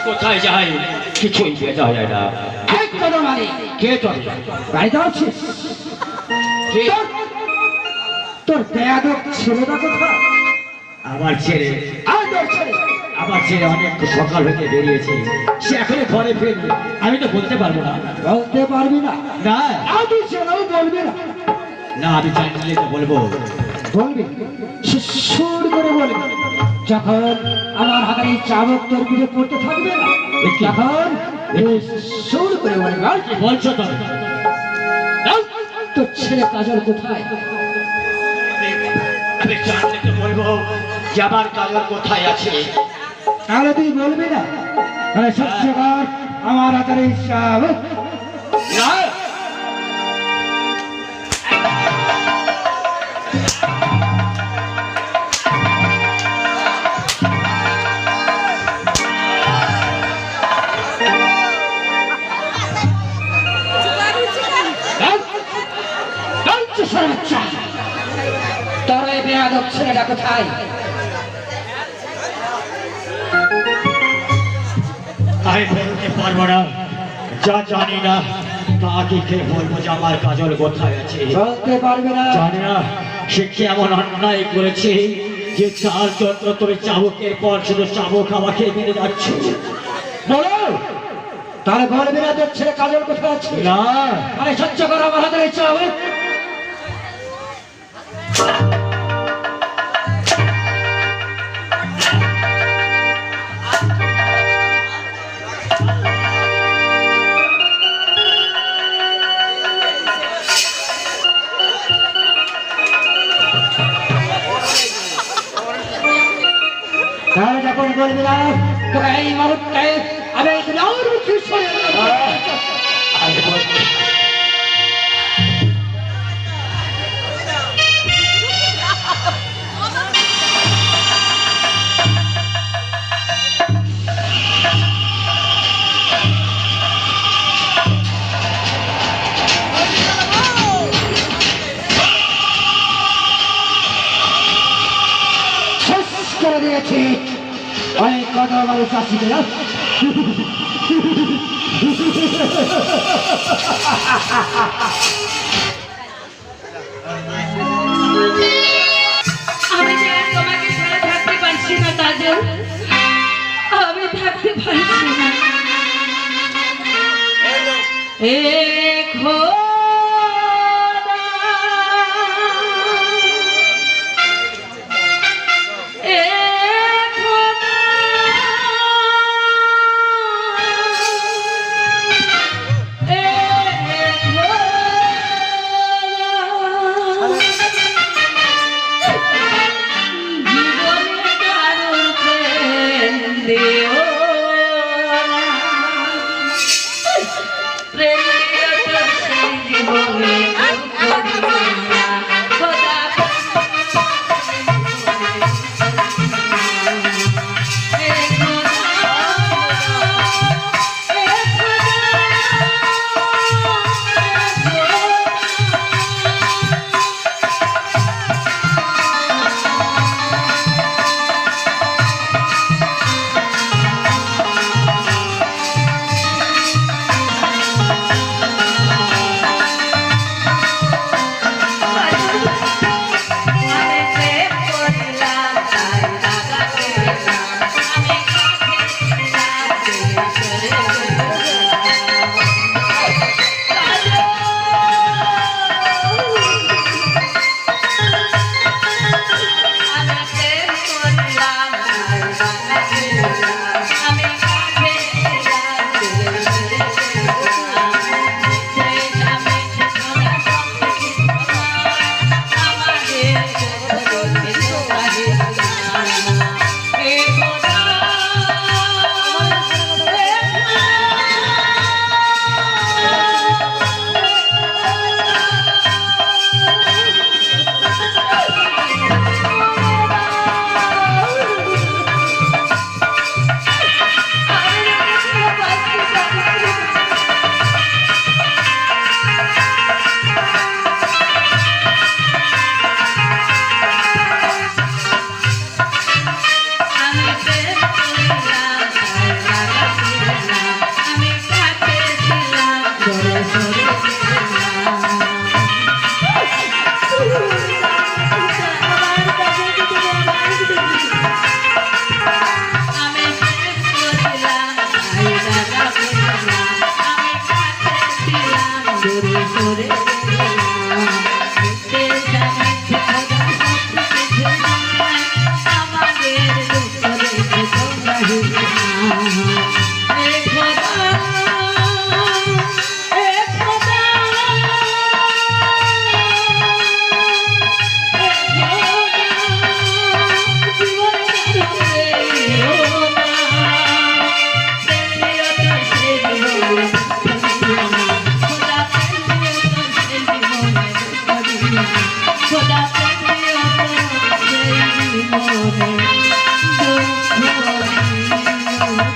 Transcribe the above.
কোথায় যাই কিছুই বোঝা যায় না। কে তোর বাড়িতে আছিস? তোর বেয়াদব ছেলেটা কোথায়? আমার ছেলে আমার ছেলে অনেক সকাল হতে বেরিয়েছে, সে এখনো ঘরে ফেরবে। আমি তো বলতে পারবো না। বলতে পারবি না? না আমি ছেলেও বলবি না? না আমি জানলে তো বলবো। বলবি, সুর করে বলবি। যখন আমার হাতের এই চাবক তোর পিঠে পড়তে থাকবে না, তখন সুর করে বলবি। কি বলছো তো? তোর ছেলে কাজল কোথায়? আমি জানলে তো বলবো যে আমার কাজল কোথায় আছে। তাহলে তুই বলবি না? তাহলে সহ্য কর আমার হাতের এই চাবক। না তোর এই বেয়াদব ছেলেটা কোথায়? আমি বলতে পারবো না, যা জানি না তাকে কে বলবো যে আমার কাজল কোথায় আছে। বলতে পারবে না? জানি না সে কেমন অন্যায় করেছে যে তার জন্য তুমি চাবুকের পর শুধু চাবুক আমাকে মেরে যাচ্ছ। বলো, তাহলে বলবি না তোর ছেলে কাজল কোথায় আছে? না আরে সহ্য কর আমার হাতের এই চাবক। তাহলে যখন বলবি না, তোকে এই মুহূর্তে আমি এই গ্রামের মুখে সরিয়ে দেব। শেষ করে দিয়েছি অনেক কথা মানুষ আসিবে না। আমি যে আর তোমাকে ছাড়া থাকতে পারছি না কাজল, আমি থাকতে পারছি না। এ খোদা, এ খোদা, এ খোদা, জীবনে কারোর প্রেম দিও না, প্রেম দিয়া ছেলে